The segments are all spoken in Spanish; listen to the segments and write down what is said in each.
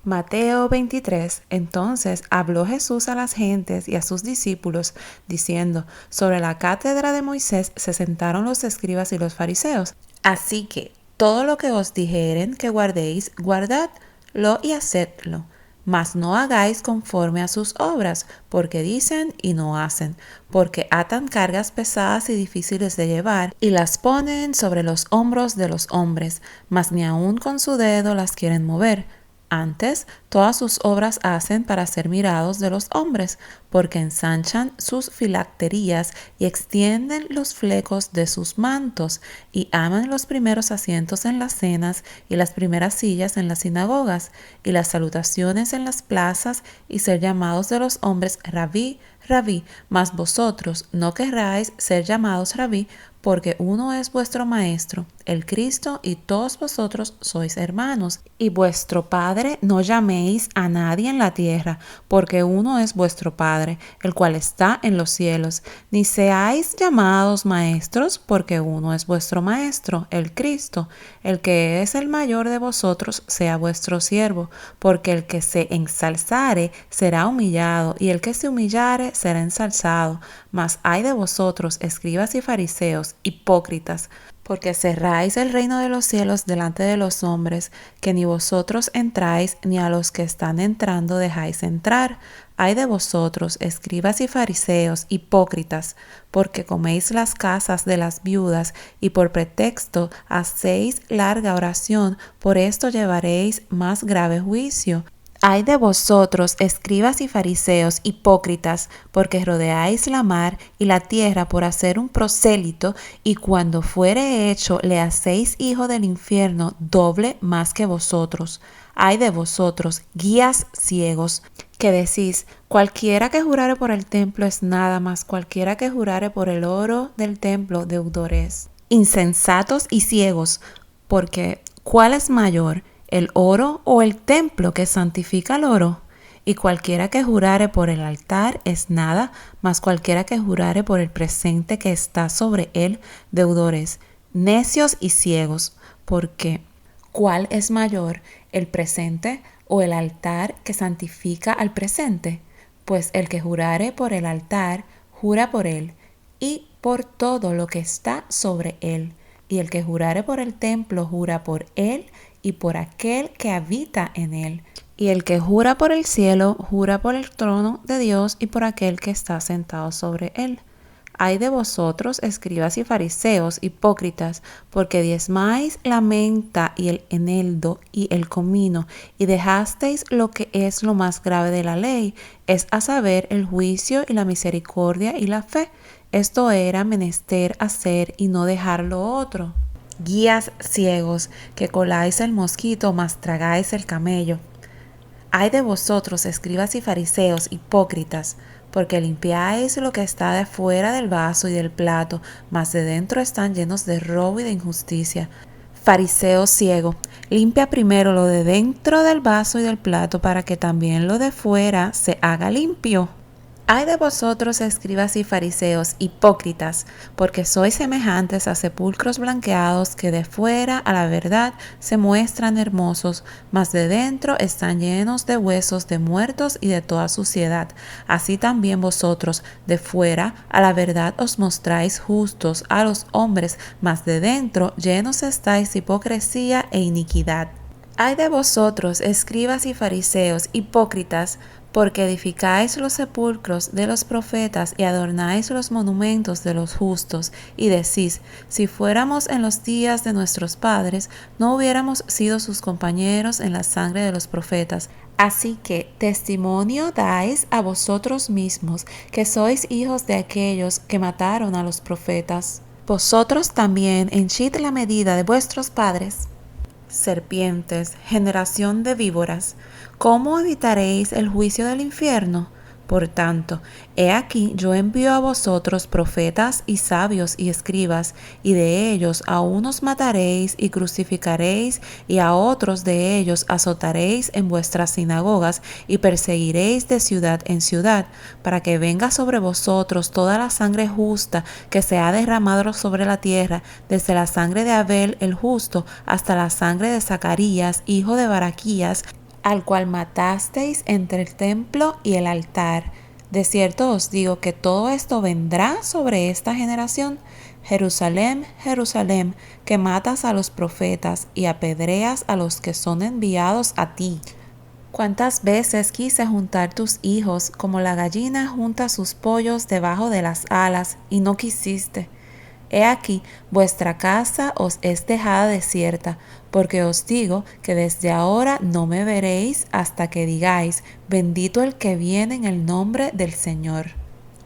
Mateo 23. Entonces habló Jesús a las gentes y a sus discípulos, diciendo: Sobre la cátedra de Moisés se sentaron los escribas y los fariseos. Así que todo lo que os dijeren que guardéis, guardadlo y hacedlo. Mas no hagáis conforme a sus obras, porque dicen y no hacen, porque atan cargas pesadas y difíciles de llevar, y las ponen sobre los hombros de los hombres, mas ni aun con su dedo las quieren mover. Antes, todas sus obras hacen para ser mirados de los hombres, porque ensanchan sus filacterías y extienden los flecos de sus mantos, y aman los primeros asientos en las cenas y las primeras sillas en las sinagogas, y las salutaciones en las plazas, y ser llamados de los hombres Rabí, Rabí. Mas vosotros no querráis ser llamados Rabí, porque uno es vuestro Maestro, el Cristo, y todos vosotros sois hermanos. Y vuestro Padre no llaméis a nadie en la tierra, porque uno es vuestro Padre, el cual está en los cielos. Ni seáis llamados maestros, porque uno es vuestro Maestro, el Cristo. El que es el mayor de vosotros sea vuestro siervo, porque el que se ensalzare será humillado, y el que se humillare será ensalzado. Mas ay de vosotros, escribas y fariseos, hipócritas, porque cerráis el reino de los cielos delante de los hombres, que ni vosotros entráis, ni a los que están entrando dejáis entrar. Ay de vosotros, escribas y fariseos, hipócritas, porque coméis las casas de las viudas, y por pretexto hacéis larga oración, por esto llevaréis más grave juicio. Ay de vosotros, escribas y fariseos, hipócritas, porque rodeáis la mar y la tierra por hacer un prosélito, y cuando fuere hecho le hacéis hijo del infierno doble más que vosotros. Ay de vosotros, guías ciegos, que decís: cualquiera que jurare por el templo es nada, más cualquiera que jurare por el oro del templo deudor es. Insensatos y ciegos, porque ¿cuál es mayor, el oro o el templo que santifica el oro? Y cualquiera que jurare por el altar es nada, mas cualquiera que jurare por el presente que está sobre él, deudor es. Necios y ciegos, porque ¿cuál es mayor, el presente o el altar que santifica al presente? Pues el que jurare por el altar, jura por él y por todo lo que está sobre él. Y el que jurare por el templo, jura por él y por aquel que habita en él. Y el que jura por el cielo, jura por el trono de Dios y por aquel que está sentado sobre él. Ay de vosotros, escribas y fariseos, hipócritas, porque diezmáis la menta y el eneldo y el comino, y dejasteis lo que es lo más grave de la ley, es a saber, el juicio y la misericordia y la fe. Esto era menester hacer y no dejar lo otro. Guías ciegos, que coláis el mosquito, mas tragáis el camello. Ay de vosotros, escribas y fariseos, hipócritas, porque limpiáis lo que está de fuera del vaso y del plato, mas de dentro están llenos de robo y de injusticia. Fariseo ciego, limpia primero lo de dentro del vaso y del plato, para que también lo de fuera se haga limpio. Ay de vosotros, escribas y fariseos, hipócritas, porque sois semejantes a sepulcros blanqueados que de fuera a la verdad se muestran hermosos, mas de dentro están llenos de huesos de muertos y de toda suciedad. Así también vosotros de fuera a la verdad os mostráis justos a los hombres, mas de dentro llenos estáis de hipocresía e iniquidad. Ay de vosotros, escribas y fariseos, hipócritas, porque edificáis los sepulcros de los profetas y adornáis los monumentos de los justos, y decís: si fuéramos en los días de nuestros padres, no hubiéramos sido sus compañeros en la sangre de los profetas. Así que testimonio dais a vosotros mismos, que sois hijos de aquellos que mataron a los profetas. Vosotros también henchid la medida de vuestros padres. Serpientes, generación de víboras, ¿cómo evitaréis el juicio del infierno? Por tanto, he aquí yo envío a vosotros profetas y sabios y escribas, y de ellos a unos mataréis y crucificaréis, y a otros de ellos azotaréis en vuestras sinagogas, y perseguiréis de ciudad en ciudad, para que venga sobre vosotros toda la sangre justa que se ha derramado sobre la tierra, desde la sangre de Abel el justo hasta la sangre de Zacarías, hijo de Baraquías, al cual matasteis entre el templo y el altar. De cierto os digo que todo esto vendrá sobre esta generación. Jerusalén, Jerusalén, que matas a los profetas y apedreas a los que son enviados a ti. ¿Cuántas veces quise juntar tus hijos como la gallina junta sus pollos debajo de las alas, y no quisiste? He aquí, vuestra casa os es dejada desierta, porque os digo que desde ahora no me veréis hasta que digáis, bendito el que viene en el nombre del Señor.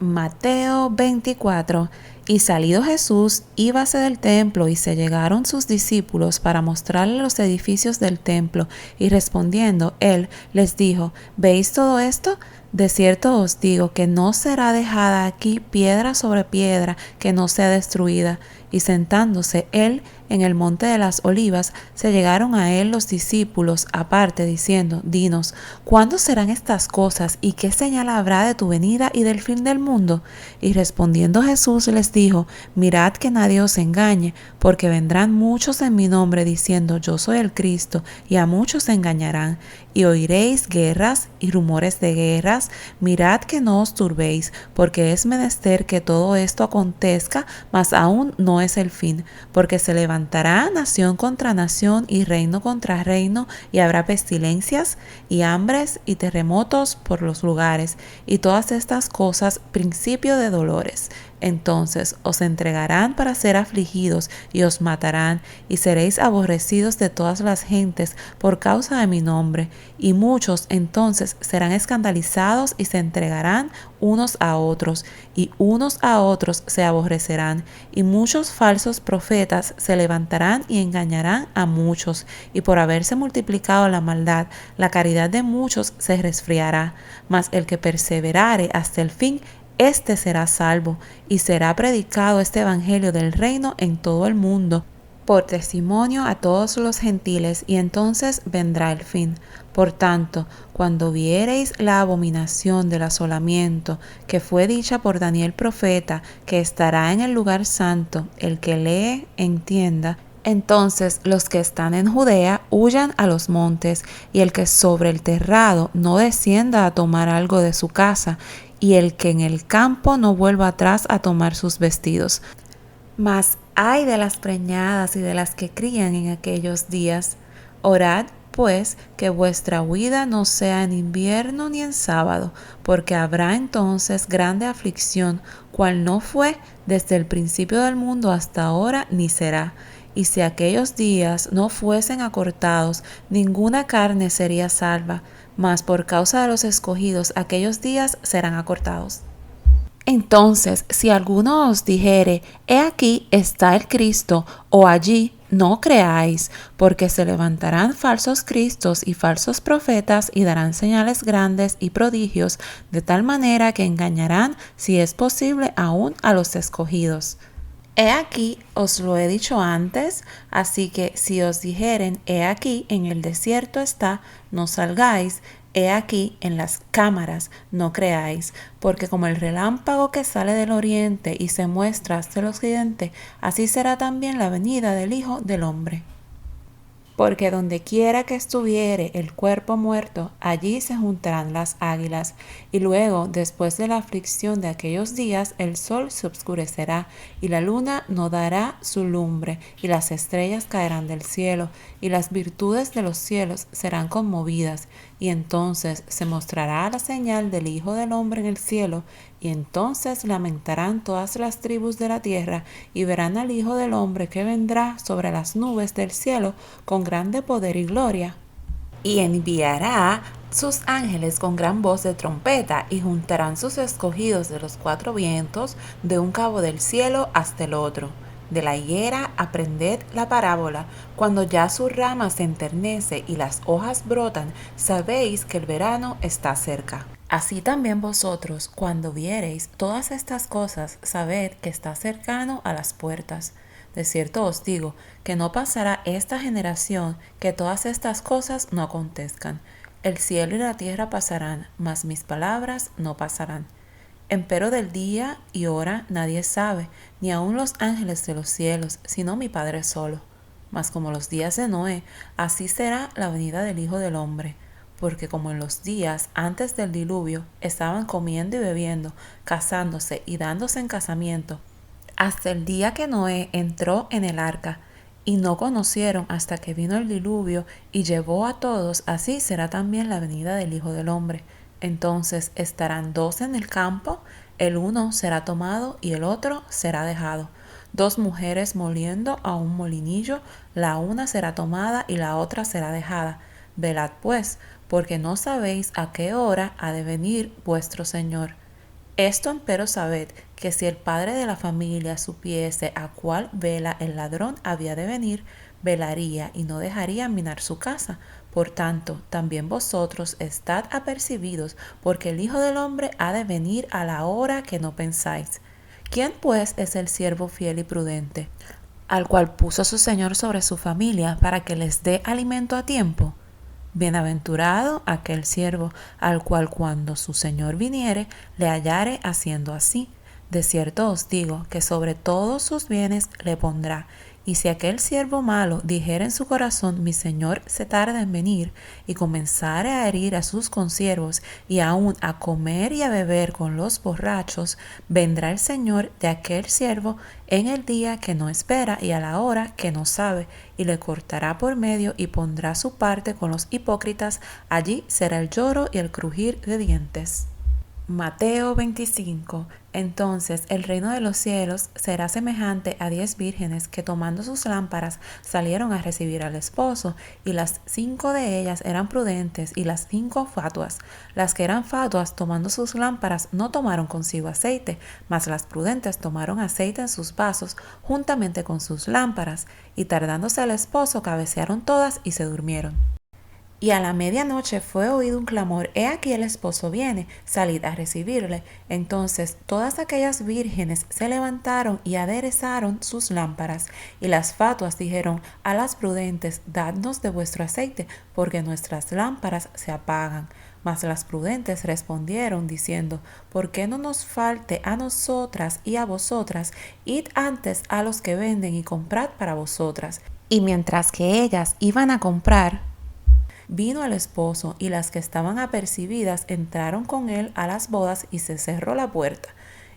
Mateo 24. Y salido Jesús, íbase del templo, y se llegaron sus discípulos para mostrarle los edificios del templo, y respondiendo él les dijo, ¿veis todo esto? De cierto os digo que no será dejada aquí piedra sobre piedra que no sea destruida. Y sentándose él en el monte de las olivas, se llegaron a él los discípulos aparte, diciendo, dinos, ¿cuándo serán estas cosas, y qué señal habrá de tu venida y del fin del mundo? Y respondiendo Jesús les dijo, mirad que nadie os engañe, porque vendrán muchos en mi nombre diciendo, yo soy el Cristo, y a muchos engañarán. Y oiréis guerras y rumores de guerras. Mirad que no os turbéis, porque es menester que todo esto acontezca, mas aún no es el fin, porque se levantará nación contra nación y reino contra reino, y habrá pestilencias y hambres y terremotos por los lugares, y todas estas cosas principio de dolores. Entonces os entregarán para ser afligidos y os matarán, y seréis aborrecidos de todas las gentes por causa de mi nombre. Y muchos entonces serán escandalizados y se entregarán unos a otros, y unos a otros se aborrecerán. Y muchos falsos profetas se levantarán y engañarán a muchos. Y por haberse multiplicado la maldad, la caridad de muchos se resfriará. Mas el que perseverare hasta el fin, éste será salvo, y será predicado este evangelio del reino en todo el mundo, por testimonio a todos los gentiles, y entonces vendrá el fin. Por tanto, cuando viereis la abominación del asolamiento, que fue dicha por Daniel profeta, que estará en el lugar santo, el que lee, entienda. Entonces los que están en Judea huyan a los montes, y el que sobre el terrado no descienda a tomar algo de su casa, y el que en el campo no vuelva atrás a tomar sus vestidos. Mas ay de las preñadas y de las que crían en aquellos días. Orad, pues, que vuestra huida no sea en invierno ni en sábado, porque habrá entonces grande aflicción, cual no fue desde el principio del mundo hasta ahora, ni será. Y si aquellos días no fuesen acortados, ninguna carne sería salva, mas por causa de los escogidos aquellos días serán acortados. Entonces, si alguno os dijere, he aquí está el Cristo, o allí, no creáis, porque se levantarán falsos cristos y falsos profetas, y darán señales grandes y prodigios, de tal manera que engañarán, si es posible, aún a los escogidos. He aquí, os lo he dicho antes, así que si os dijeren, he aquí, en el desierto está, no salgáis, he aquí, en las cámaras, no creáis, porque como el relámpago que sale del oriente y se muestra hasta el occidente, así será también la venida del Hijo del Hombre. Porque donde quiera que estuviere el cuerpo muerto, allí se juntarán las águilas. Y luego, después de la aflicción de aquellos días, el sol se obscurecerá, y la luna no dará su lumbre, y las estrellas caerán del cielo, y las virtudes de los cielos serán conmovidas. Y entonces se mostrará la señal del Hijo del Hombre en el cielo, y entonces lamentarán todas las tribus de la tierra, y verán al Hijo del Hombre que vendrá sobre las nubes del cielo con grande poder y gloria. Y enviará sus ángeles con gran voz de trompeta, y juntarán sus escogidos de los cuatro vientos, de un cabo del cielo hasta el otro. De la higuera aprended la parábola. Cuando ya su rama se enternece y las hojas brotan, sabéis que el verano está cerca. Así también vosotros, cuando viereis todas estas cosas, sabed que está cercano a las puertas. De cierto os digo, que no pasará esta generación que todas estas cosas no acontezcan. El cielo y la tierra pasarán, mas mis palabras no pasarán. Empero del día y hora nadie sabe, ni aun los ángeles de los cielos, sino mi Padre solo. Mas como los días de Noé, así será la venida del Hijo del Hombre. porque como en los días antes del diluvio estaban comiendo y bebiendo, casándose y dándose en casamiento, hasta el día que Noé entró en el arca, y no conocieron hasta que vino el diluvio y llevó a todos, así será también la venida del Hijo del Hombre. Entonces estarán dos en el campo, el uno será tomado y el otro será dejado. Dos mujeres moliendo a un molinillo, la una será tomada y la otra será dejada. Velad pues, porque no sabéis a qué hora ha de venir vuestro Señor. Esto empero sabed, que si el padre de la familia supiese a cuál vela el ladrón había de venir, velaría y no dejaría minar su casa. Por tanto, también vosotros estad apercibidos, porque el Hijo del Hombre ha de venir a la hora que no pensáis. ¿Quién pues es el siervo fiel y prudente, al cual puso su Señor sobre su familia para que les dé alimento a tiempo? Bienaventurado aquel siervo al cual cuando su señor viniere le hallare haciendo así. De cierto os digo que sobre todos sus bienes le pondrá. Y si aquel siervo malo dijere en su corazón, mi señor se tarda en venir, y comenzare a herir a sus consiervos, y aun a comer y a beber con los borrachos, vendrá el señor de aquel siervo en el día que no espera y a la hora que no sabe, y le cortará por medio y pondrá su parte con los hipócritas. Allí será el lloro y el crujir de dientes. Mateo 25. Entonces el reino de los cielos será semejante a 10 vírgenes que tomando sus lámparas salieron a recibir al esposo, y las 5 de ellas eran prudentes y las 5 fatuas. Las que eran fatuas tomando sus lámparas no tomaron consigo aceite, mas las prudentes tomaron aceite en sus vasos juntamente con sus lámparas, y tardándose el esposo cabecearon todas y se durmieron. Y a la medianoche fue oído un clamor: he aquí el esposo viene, salid a recibirle. Entonces todas aquellas vírgenes se levantaron y aderezaron sus lámparas. Y las fatuas dijeron a las prudentes: dadnos de vuestro aceite, porque nuestras lámparas se apagan. Mas las prudentes respondieron diciendo: ¿por qué no nos falte a nosotras y a vosotras? Id antes a los que venden y comprad para vosotras. Y mientras que ellas iban a comprar, vino el esposo, y las que estaban apercibidas entraron con él a las bodas, y se cerró la puerta.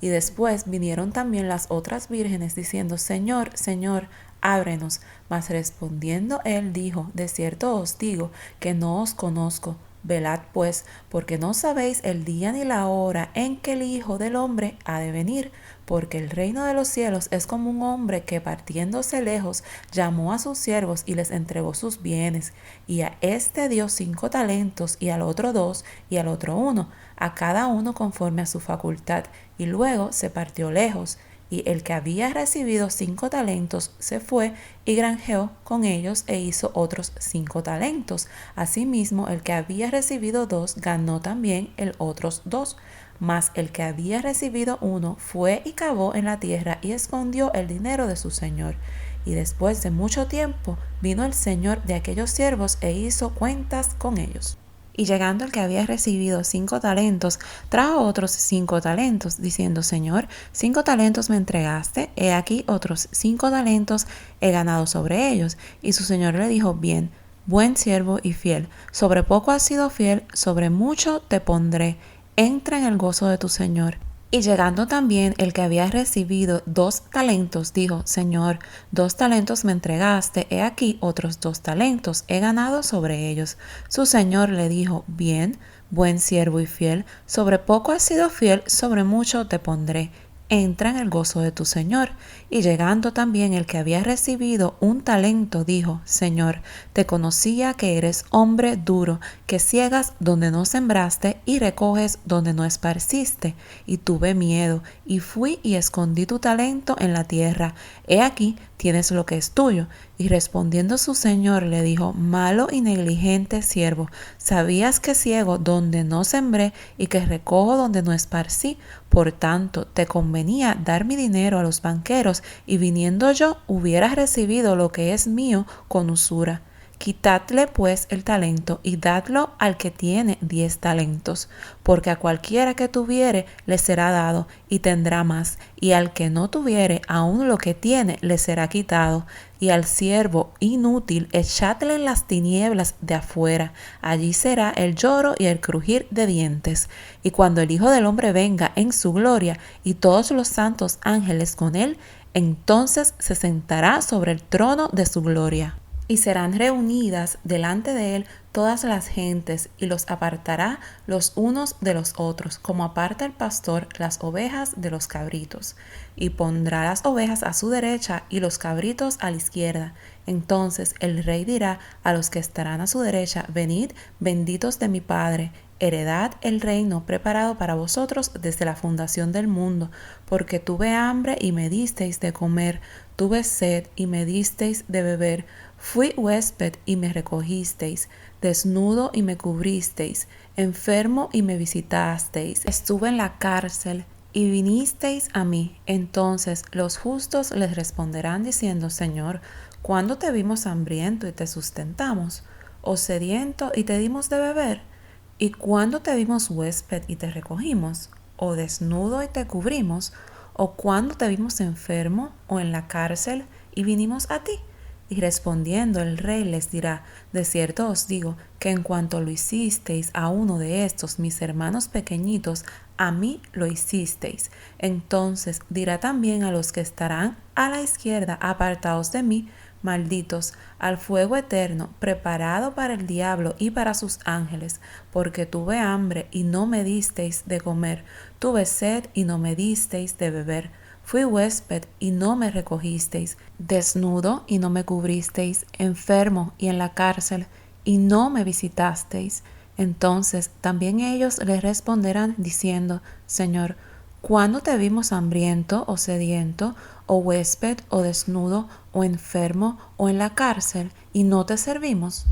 Y después vinieron también las otras vírgenes diciendo: Señor, Señor, ábrenos. Mas respondiendo él dijo: de cierto os digo que no os conozco. Velad pues, porque no sabéis el día ni la hora en que el Hijo del Hombre ha de venir. Porque el reino de los cielos es como un hombre que, partiéndose lejos, llamó a sus siervos y les entregó sus bienes. Y a este dio 5 talentos, y al otro 2, y al otro 1, a cada uno conforme a su facultad. Y luego se partió lejos. Y el que había recibido 5 talentos se fue y granjeó con ellos e hizo otros 5 talentos. Asimismo, el que había recibido 2 ganó también el otros 2. Mas el que había recibido 1 fue y cavó en la tierra y escondió el dinero de su señor. Y después de mucho tiempo vino el señor de aquellos siervos e hizo cuentas con ellos. Y llegando el que había recibido 5 talentos, trajo otros 5 talentos, diciendo: Señor, 5 talentos me entregaste, he aquí otros 5 talentos he ganado sobre ellos. Y su señor le dijo: bien, buen siervo y fiel, sobre poco has sido fiel, sobre mucho te pondré, entra en el gozo de tu señor. Y llegando también el que había recibido 2 talentos, dijo: Señor, 2 talentos me entregaste, he aquí otros 2 talentos he ganado sobre ellos. Su señor le dijo: bien, buen siervo y fiel, sobre poco has sido fiel, sobre mucho te pondré, entra en el gozo de tu señor. Y llegando también el que había recibido 1 talento, dijo: Señor, te conocía que eres hombre duro, que ciegas donde no sembraste y recoges donde no esparciste. Y tuve miedo, y fui y escondí tu talento en la tierra. He aquí, tienes lo que es tuyo. Y respondiendo su señor le dijo: malo y negligente siervo, sabías que ciego donde no sembré y que recojo donde no esparcí. Por tanto, te convenía dar mi dinero a los banqueros, y viniendo yo hubieras recibido lo que es mío con usura. Quitadle pues el talento y dadlo al que tiene 10 talentos, porque a cualquiera que tuviere le será dado y tendrá más, y al que no tuviere aún lo que tiene le será quitado. Y al siervo inútil echadle en las tinieblas de afuera, allí será el lloro y el crujir de dientes. Y cuando el Hijo del Hombre venga en su gloria y todos los santos ángeles con él, entonces se sentará sobre el trono de su gloria. Y serán reunidas delante de él todas las gentes, y los apartará los unos de los otros, como aparta el pastor las ovejas de los cabritos. Y pondrá las ovejas a su derecha y los cabritos a la izquierda. Entonces el rey dirá a los que estarán a su derecha: venid, benditos de mi Padre, heredad el reino preparado para vosotros desde la fundación del mundo, porque tuve hambre y me disteis de comer, tuve sed y me disteis de beber, fui huésped y me recogisteis, desnudo y me cubristeis, enfermo y me visitasteis, estuve en la cárcel y vinisteis a mí. Entonces los justos les responderán diciendo: Señor, ¿cuándo te vimos hambriento y te sustentamos, o sediento y te dimos de beber? ¿Y cuándo te vimos huésped y te recogimos, o desnudo y te cubrimos? ¿O cuándo te vimos enfermo o en la cárcel y vinimos a ti? Y respondiendo el rey les dirá: de cierto os digo que en cuanto lo hicisteis a uno de estos mis hermanos pequeñitos, a mí lo hicisteis. Entonces dirá también a los que estarán a la izquierda: apartaos de mí, malditos, al fuego eterno, preparado para el diablo y para sus ángeles, porque tuve hambre y no me disteis de comer, tuve sed y no me disteis de beber, fui huésped y no me recogisteis, desnudo y no me cubristeis, enfermo y en la cárcel y no me visitasteis. Entonces también ellos le responderán diciendo: Señor, ¿cuándo te vimos hambriento o sediento, o huésped o desnudo, o enfermo, o en la cárcel, y no te servimos?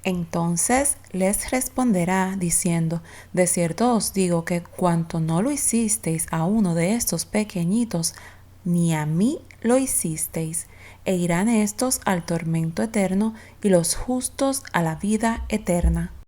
Entonces les responderá diciendo: de cierto os digo que cuanto no lo hicisteis a uno de estos pequeñitos, ni a mí lo hicisteis. E irán estos al tormento eterno, y los justos a la vida eterna.